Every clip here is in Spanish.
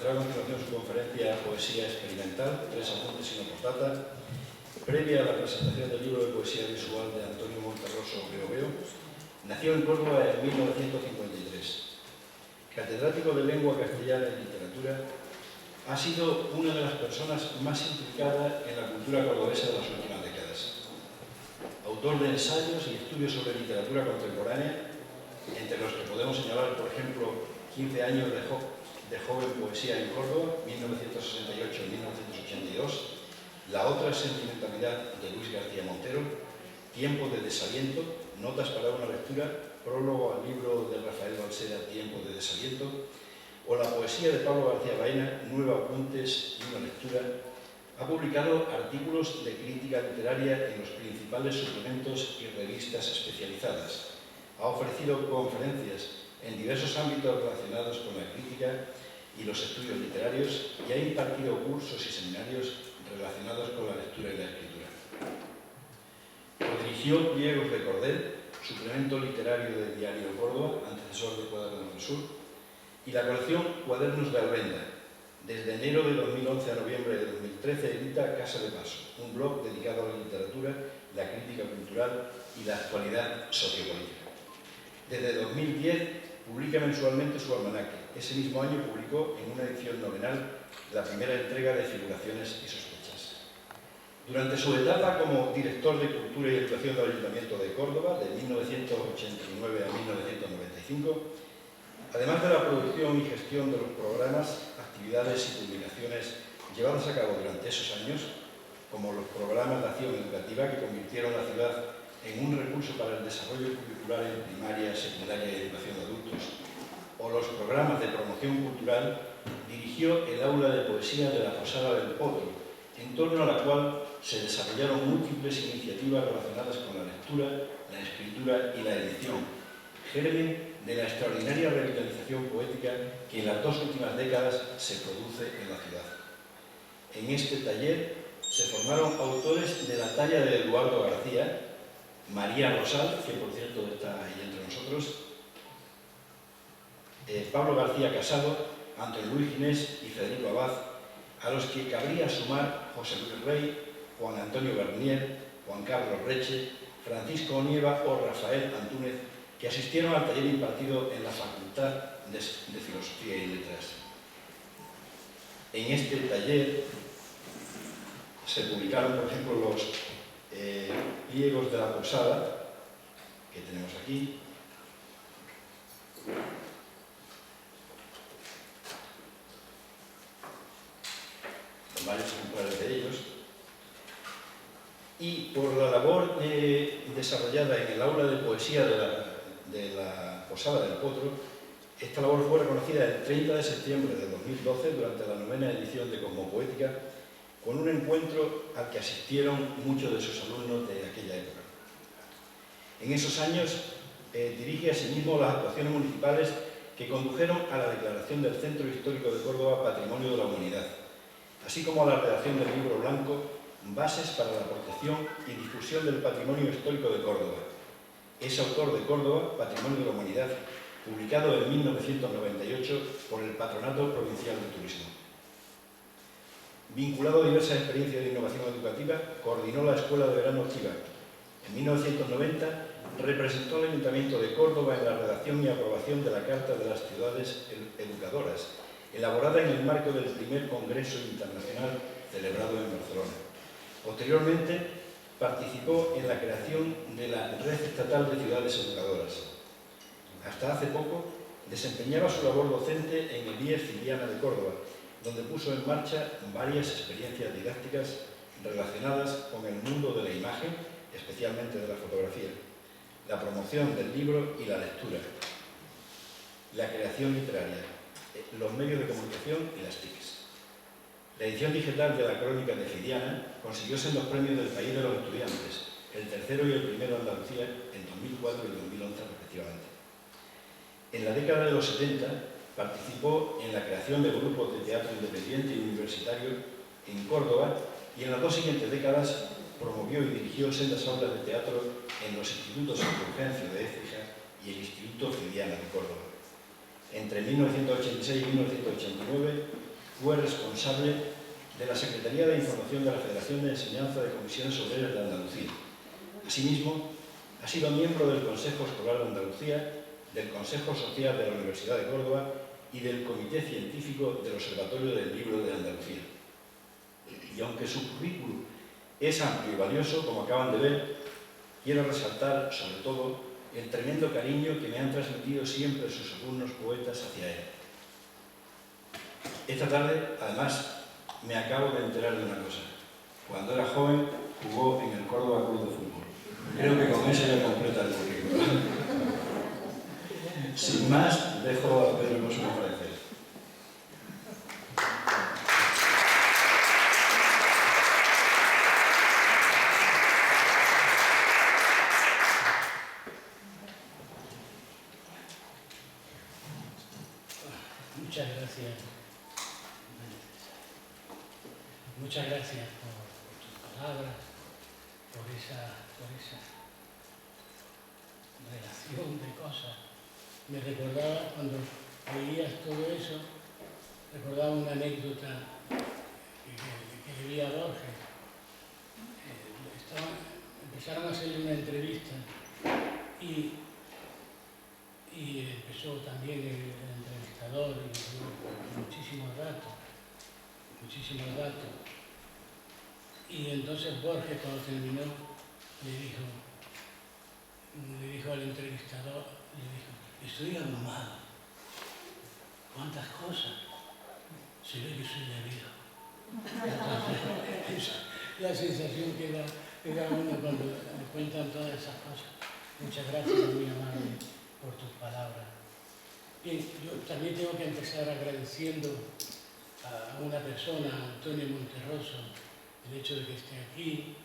ofrecerá a continuación su conferencia Poesía Experimental, 3 apuntes y una postdata, previa a la presentación del libro de poesía visual de Antonio Monterroso Beoveo. Nació en Córdoba en 1953. Catedrático de Lengua Castellana y Literatura, ha sido una de las personas más implicadas en la cultura cordobesa de las últimas décadas. Autor de ensayos y estudios sobre literatura contemporánea, entre los que podemos señalar, por ejemplo, 15 años de joven poesía en Córdoba, 1968-1982, La otra sentimentalidad de Luis García Montero, Tiempo de desaliento, Notas para una lectura, prólogo al libro de Rafael Balsera, Tiempo de desaliento, o la poesía de Pablo García Baena, 9 apuntes y una lectura. Ha publicado artículos de crítica literaria en los principales suplementos y revistas especializadas. Ha ofrecido conferencias en diversos ámbitos relacionados con la crítica y los estudios literarios y ha impartido cursos y seminarios relacionados con la lectura y la escritura. Dirigió Pliegos de Cordel, suplemento literario del Diario Córdoba, antecesor de Cuadernos del Sur, y la colección Cuadernos de Albenda. Desde enero de 2011 a noviembre de 2013 edita Casa de Paso, un blog dedicado a la literatura, la crítica cultural y la actualidad sociopolítica. Desde 2010 publica mensualmente su almanaque. Ese mismo año publicó en una edición novenal la primera entrega de Figuraciones y Sospechas. Durante su etapa como director de Cultura y Educación del Ayuntamiento de Córdoba, de 1989 a 1995, además de la producción y gestión de los programas, actividades y publicaciones llevadas a cabo durante esos años, como los programas de acción educativa que convirtieron la ciudad en un recurso para el desarrollo curricular en primaria, secundaria y educación de adultos, o los programas de promoción cultural, dirigió el aula de poesía de la Posada del Potro, en torno a la cual se desarrollaron múltiples iniciativas relacionadas con la lectura, la escritura y la edición, germen de la extraordinaria revitalización poética que en las 2 últimas décadas se produce en la ciudad. En este taller se formaron autores de la talla de Eduardo García, María Rosal, que por cierto está ahí entre nosotros, Pablo García Casado, Antonio Luis Ginés y Federico Abad, a los que cabría sumar José Luis Rey, Juan Antonio Bernier, Juan Carlos Reche, Francisco Onieva o Rafael Antúnez, que asistieron al taller impartido en la Facultad de Filosofía y Letras. En este taller se publicaron, por ejemplo, los pliegos de la Posada, que tenemos aquí, con varios ejemplares de ellos, y por la labor desarrollada en el aula de poesía de la Posada del Potro, esta labor fue reconocida el 30 de septiembre de 2012 durante la 9ª edición de Cosmopoética, con un encuentro al que asistieron muchos de sus alumnos de aquella época. En esos años dirige asimismo las actuaciones municipales que condujeron a la declaración del Centro Histórico de Córdoba Patrimonio de la Humanidad, así como a la redacción del libro blanco Bases para la protección y difusión del patrimonio histórico de Córdoba. Es autor de Córdoba, Patrimonio de la Humanidad, publicado en 1998 por el Patronato Provincial de Turismo. Vinculado a diversas experiencias de innovación educativa, coordinó la Escuela de Verano Chiva. En 1990 representó al Ayuntamiento de Córdoba en la redacción y aprobación de la Carta de las Ciudades Educadoras, elaborada en el marco del primer Congreso Internacional celebrado en Barcelona. Posteriormente, participó en la creación de la Red Estatal de Ciudades Educadoras. Hasta hace poco, desempeñaba su labor docente en el IES Filiana de Córdoba, donde puso en marcha varias experiencias didácticas relacionadas con el mundo de la imagen, especialmente de la fotografía, la promoción del libro y la lectura, la creación literaria, los medios de comunicación y las TICs. La edición digital de la Crónica de Filiana consiguió ser los premios del País de los Estudiantes, el tercero y el primero de Andalucía en 2004 y 2011 respectivamente. En la década de los 70 participó en la creación de grupos de teatro independiente y universitario en Córdoba y en las 2 siguientes décadas promovió y dirigió sendas aulas de teatro en los institutos Fulgencio de Écija y el Instituto Filiana de Córdoba. Entre 1986 y 1989 fue responsable de la Secretaría de Información de la Federación de Enseñanza de Comisiones Obreras de Andalucía. Asimismo, ha sido miembro del Consejo Escolar de Andalucía, del Consejo Social de la Universidad de Córdoba y del Comité Científico del Observatorio del Libro de Andalucía. Y aunque su currículum es amplio y valioso, como acaban de ver, quiero resaltar, sobre todo, el tremendo cariño que me han transmitido siempre sus alumnos poetas hacia él. Esta tarde, además, me acabo de enterar de una cosa. Cuando era joven, jugó en el Córdoba Club de Fútbol. Creo que con eso ya completa el currículum. Sin más, dejo a Pedro Hermoso parecer. Muchas gracias. Muchas gracias por tus palabras, por esa relación de cosas. Me recordaba, cuando leías todo eso, recordaba una anécdota que le vi a Borges. Empezaron a hacerle una entrevista y empezó también el entrevistador y dio muchísimos datos. Y entonces Borges, cuando terminó, le dijo al entrevistador, estoy abrumado. ¿Cuántas cosas? Se ve que soy de viejo. Entonces, la sensación que da uno cuando le cuentan todas esas cosas. Muchas gracias, muy amable, por tus palabras. Bien, yo también tengo que empezar agradeciendo a una persona, a Antonio Monterroso, el hecho de que esté aquí,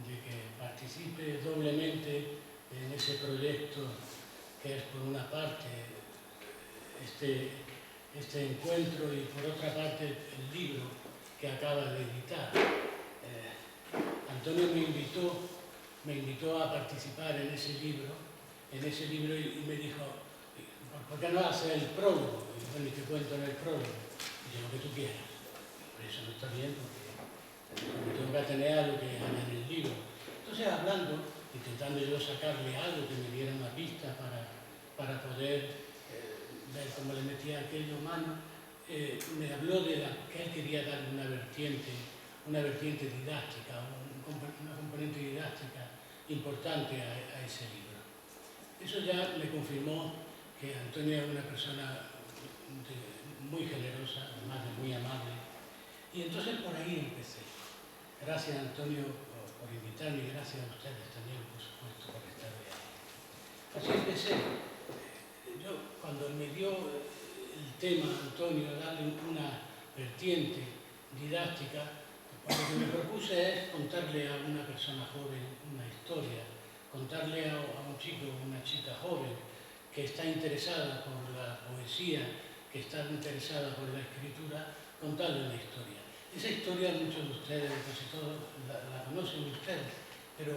de que participe doblemente en ese proyecto que es, por una parte, este encuentro y, por otra parte, el libro que acaba de editar. Antonio me invitó a participar en ese libro y me dijo, ¿por qué no haces el prólogo? Y bueno, y te cuento en el prólogo. Y yo, lo que tú quieras. Por eso no está bien, porque tengo que atener a lo que hay en el libro. Entonces, intentando yo sacarle algo que me diera una pista para poder ver cómo le metía aquello mano, me habló de que él quería dar una vertiente didáctica, una componente didáctica importante a ese libro. Eso ya me confirmó que Antonio es una persona muy generosa, además de muy amable, y entonces por ahí empecé. Gracias, Antonio, por invitarme, y gracias a ustedes también, por supuesto, por estar ahí. Así empecé. Yo, cuando me dio el tema, Antonio, darle una vertiente didáctica, lo que me propuse es contarle a una persona joven una historia, contarle a un chico o una chica joven que está interesada por la poesía, que está interesada por la escritura, contarle una historia. Esa historia muchos de ustedes, casi todos, la conocen ustedes, pero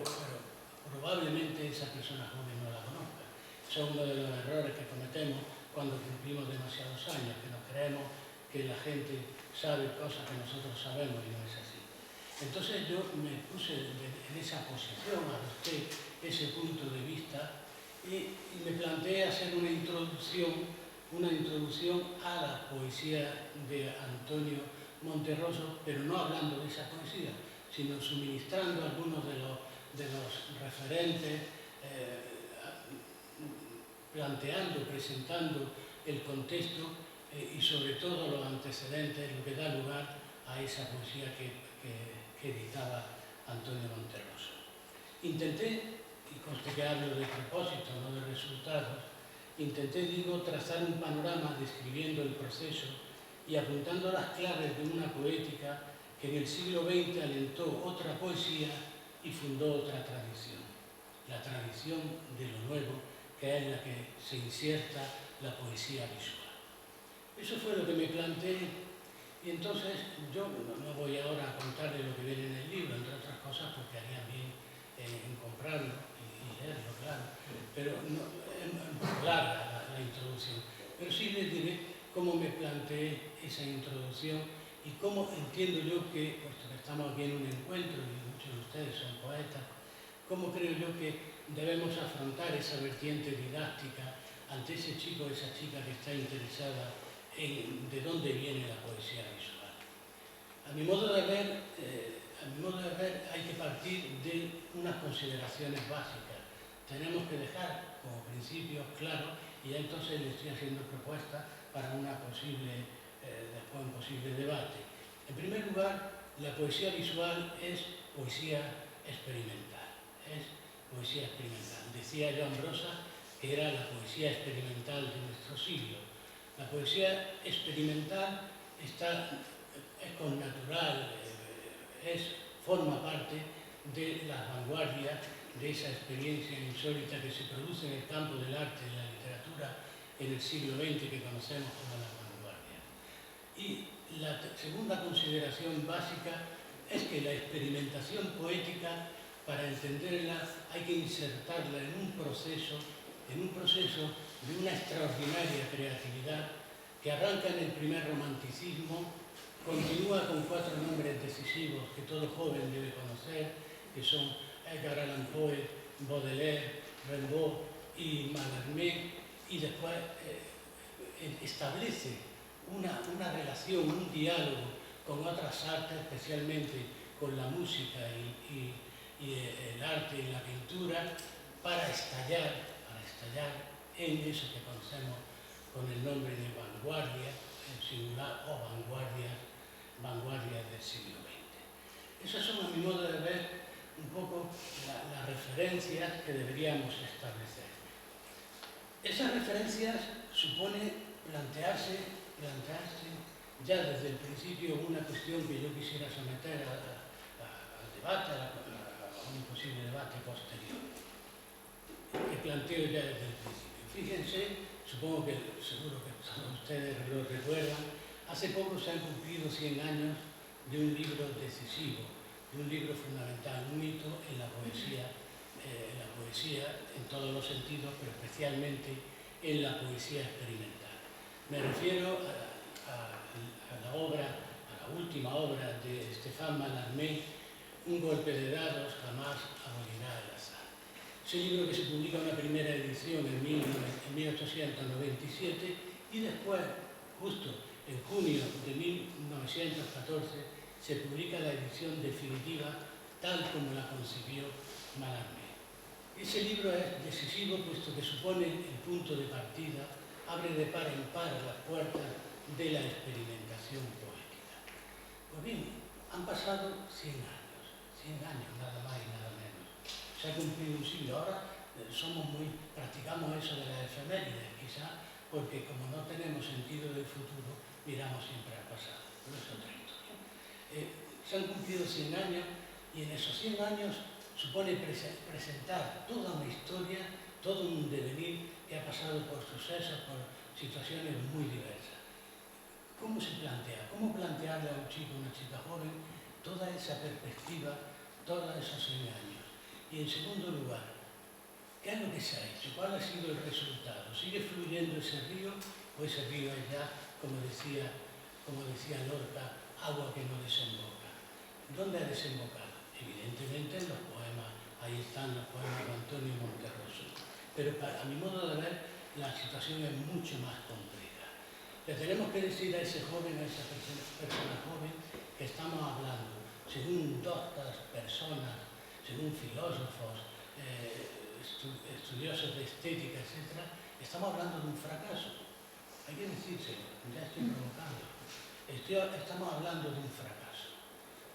probablemente esa persona joven no la conozca. Eso es uno de los errores que cometemos cuando cumplimos demasiados años, que nos creemos que la gente sabe cosas que nosotros sabemos y no es así. Entonces yo me puse en esa posición, adopté ese punto de vista y me planteé hacer una introducción a la poesía de Antonio Monterroso, pero no hablando de esa poesía, sino suministrando algunos de los referentes, presentando el contexto y sobre todo los antecedentes, lo que da lugar a esa poesía que editaba Antonio Monterroso. Intenté, y conste que hablo de propósito, no de resultados, trazar un panorama describiendo el proceso y apuntando las claves de una poética que en el siglo XX alentó otra poesía y fundó otra tradición, la tradición de lo nuevo, que es la que se inserta la poesía visual. Eso fue lo que me planteé. Y entonces yo no voy ahora a contarle lo que viene en el libro, entre otras cosas porque harían bien en comprarlo y leerlo, claro, pero no, es larga la introducción. Pero sí les diré cómo me planteé esa introducción y cómo entiendo yo que, puesto que estamos aquí en un encuentro y muchos de ustedes son poetas, cómo creo yo que debemos afrontar esa vertiente didáctica ante ese chico o esa chica que está interesada en de dónde viene la poesía visual. A mi modo de ver, hay que partir de unas consideraciones básicas. Tenemos que dejar como principios claros y ya entonces le estoy haciendo propuestas para después un posible debate. En primer lugar, la poesía visual es poesía experimental. Decía Joan Brossa que era la poesía experimental de nuestro siglo. La poesía experimental es connatural, forma parte de las vanguardias, de esa experiencia insólita que se produce en el campo del arte y de la literatura en el siglo XX que conocemos como las vanguardias. Y la segunda consideración básica es que la experimentación poética, para entenderla, hay que insertarla en un proceso de una extraordinaria creatividad que arranca en el primer romanticismo, continúa con 4 nombres decisivos que todo joven debe conocer, que son Edgar Allan Poe, Baudelaire, Rimbaud y Mallarmé, y después establece una relación, un diálogo con otras artes, especialmente con la música y el arte y la pintura, para estallar en eso que conocemos con el nombre de vanguardia, en singular, o vanguardias del siglo XX. Esas son, a mi modo de ver, un poco las referencias que deberíamos establecer. Esas referencias supone plantearse ya desde el principio una cuestión que yo quisiera someter al debate, a un posible debate posterior, que planteo ya desde el principio. Fíjense, supongo que seguro que todos ustedes lo recuerdan, hace poco se han cumplido 100 años de un libro decisivo, de un libro fundamental, un hito en la poesía en todos los sentidos, pero especialmente en la poesía experimental. Me refiero a la última obra de Stéphane Mallarmé, Un golpe de dados jamás abolirá el azar. Ese libro que se publica una primera edición en 1897 y después, justo en junio de 1914, se publica la edición definitiva tal como la concibió Mallarmé. Ese libro es decisivo puesto que supone el punto de partida, abre de par en par las puertas de la experimentación poética. Pues bien, han pasado 100 años, nada más y nada menos. Se ha cumplido un siglo. Ahora practicamos eso de las efemérides, quizá porque como no tenemos sentido del futuro, miramos siempre al pasado. Pero es otra historia. Se han cumplido 100 años y en esos 100 años supone presentar toda una historia, todo un devenir que ha pasado por sucesos, por situaciones muy diversas. ¿Cómo se plantea? ¿Cómo plantearle a un chico o una chica joven toda esa perspectiva, todos esos 100 años? Y en segundo lugar, ¿qué es lo que se ha hecho? ¿Cuál ha sido el resultado? ¿Sigue fluyendo ese río o ese río es ya, como decía Lorca, agua que no desemboca? ¿Dónde ha desembocado? Evidentemente en los poemas, ahí están los poemas de Antonio Monterroso. Pero a mi modo de ver, la situación es mucho más compleja. Le tenemos que decir a ese joven, a esa persona joven, que estamos hablando, según doctas personas, según filósofos, estudiosos de estética, etc., estamos hablando de un fracaso. Hay que decírselo, ya estoy provocando. Estamos hablando de un fracaso.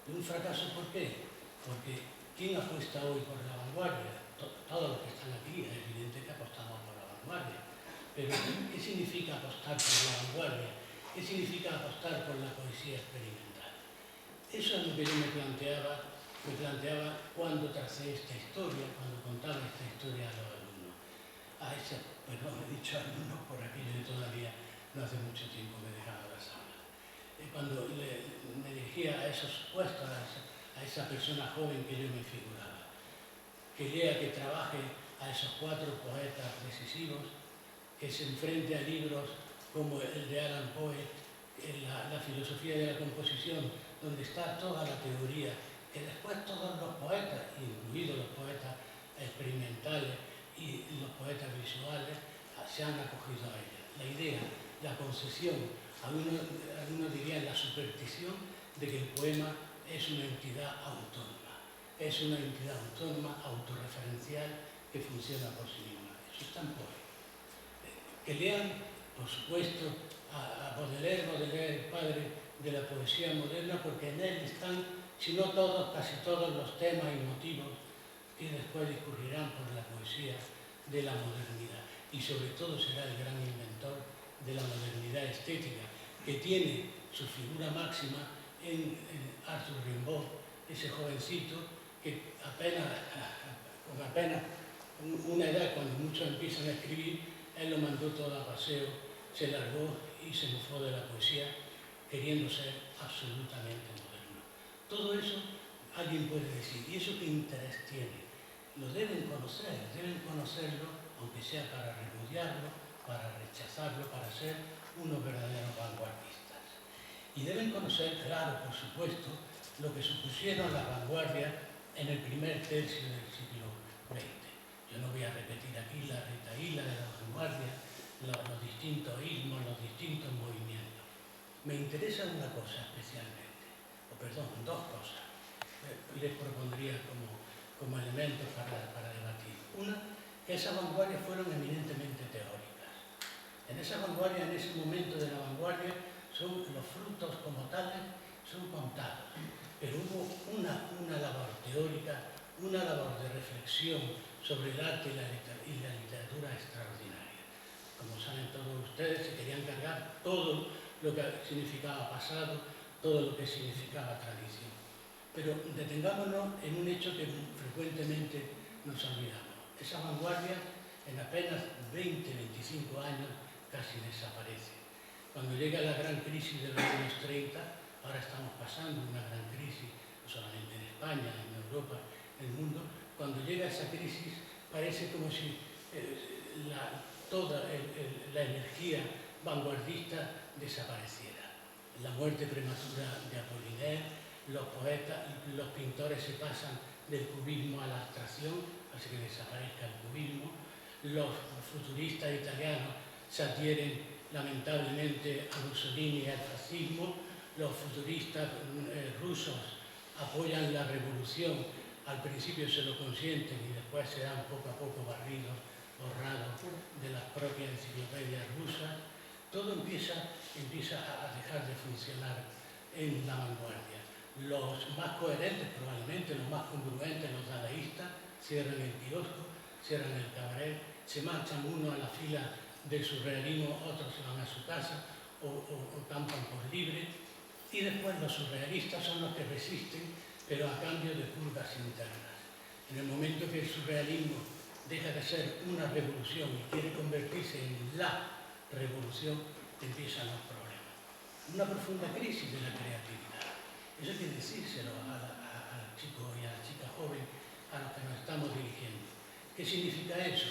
¿De un fracaso por qué? Porque ¿quién apuesta hoy por la vanguardia? Todos los que están aquí, es evidente que apostamos por la vanguardia. Pero ¿qué significa apostar por la vanguardia? ¿Qué significa apostar por la poesía experimental? Eso es lo que yo me planteaba cuando tracé esta historia, cuando contaba esta historia a los alumnos. Perdón, he dicho alumnos por aquello de todavía no hace mucho tiempo que he dejado las aulas. Cuando me dirigía a esos puestos, a esa persona joven que yo me figuraba, que lea, que trabaje a esos 4 poetas decisivos, que se enfrente a libros como el de Alan Poe, la filosofía de la composición, donde está toda la teoría, que después todos los poetas, incluidos los poetas experimentales y los poetas visuales, se han acogido a ella. La idea, la concesión, algunos dirían la superstición de que el poema es una entidad autónoma, autorreferencial, que funciona por sí misma. Eso está en Poe. Que lean, por supuesto, a Baudelaire, el padre de la poesía moderna, porque en él están, si no todos, casi todos los temas y motivos que después discurrirán por la poesía de la modernidad. Y sobre todo será el gran inventor de la modernidad estética, que tiene su figura máxima en Arthur Rimbaud, ese jovencito que con apenas una edad, cuando muchos empiezan a escribir, él lo mandó todo a paseo, se largó y se mofó de la poesía, queriendo ser absolutamente moderno. Todo eso alguien puede decir, ¿y eso qué interés tiene? Lo deben conocerlo, aunque sea para repudiarlo, para rechazarlo, para ser unos verdaderos vanguardistas. Y deben conocer, claro, por supuesto, lo que supusieron las vanguardias en el primer tercio del siglo XX. Yo no voy a repetir aquí la retahíla de las vanguardias, los distintos ismos, los distintos movimientos. Me interesa una cosa especialmente, dos cosas, les propondría como elementos para debatir. Una, que esas vanguardias fueron eminentemente teóricas. En esa vanguardia, en ese momento de la vanguardia, los frutos como tales son contados, pero hubo una labor teórica, una labor de reflexión sobre el arte y la literatura extraordinaria. Como saben todos ustedes, se querían cargar todo lo que significaba pasado, todo lo que significaba tradición. Pero detengámonos en un hecho que frecuentemente nos olvidamos. Esa vanguardia en apenas 20-25 años casi desaparece. Cuando llega la gran crisis de los años 30, ahora estamos pasando una gran crisis, no solamente en España, en Europa, en el mundo, cuando llega esa crisis parece como si toda la energía vanguardista desapareciera. La muerte prematura de Apollinaire, los poetas, los pintores se pasan del cubismo a la abstracción, así que desaparezca el cubismo. Los futuristas italianos se adhieren lamentablemente a Mussolini y al fascismo. Los futuristas rusos apoyan la revolución, al principio se lo consienten y después serán poco a poco barridos, borrados de las propias enciclopedias rusas. Todo empieza a dejar de funcionar en la vanguardia. Los más coherentes, probablemente los más congruentes, los dadaístas, cierran el kiosco, cierran el cabaret, se marchan uno a la fila del surrealismo, otros se van a su casa o campan por libre, y después los surrealistas son los que resisten, pero a cambio de purgas internas. En el momento que el surrealismo deja de ser una revolución y quiere convertirse en la revolución, empiezan los problemas. Una profunda crisis de la creatividad. Eso hay que decírselo al chico y a la chica joven a los que nos estamos dirigiendo. ¿Qué significa eso?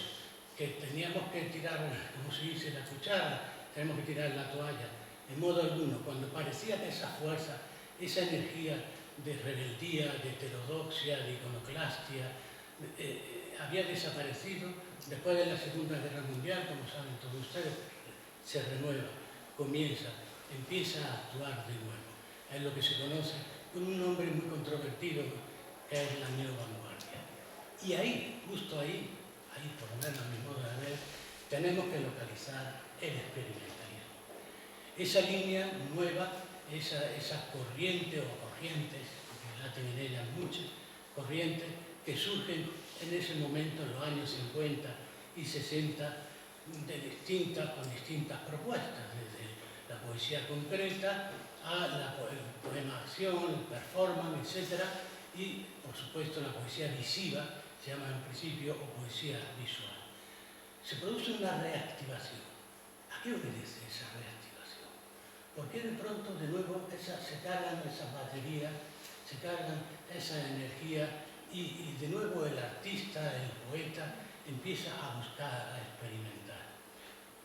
Que teníamos que tirar, como se dice, la cuchara, tenemos que tirar la toalla. En modo alguno, cuando parecía que esa fuerza, esa energía de rebeldía, de heterodoxia, de iconoclastia, había desaparecido, después de la Segunda Guerra Mundial, como saben todos ustedes, se renueva, empieza a actuar de nuevo. Es lo que se conoce con un nombre muy controvertido, que es la neovanguardia. Y ahí, justo ahí, por lo menos a mi modo de ver, tenemos que localizar el experimentalismo. Esa línea nueva, esa corriente o corrientes, porque laten en ellas muchas corrientes, que surgen en ese momento, en los años 50 y 60, con distintas propuestas, desde la poesía concreta a el poema acción, el performance, etc. Y, por supuesto, la poesía visiva, se llama en principio, o poesía visual. Se produce una reactivación. ¿A qué obedece esa reactivación? ¿Por qué de pronto, de nuevo, se cargan esas baterías, se cargan esa energía y de nuevo el artista, el poeta, empieza a buscar, a experimentar?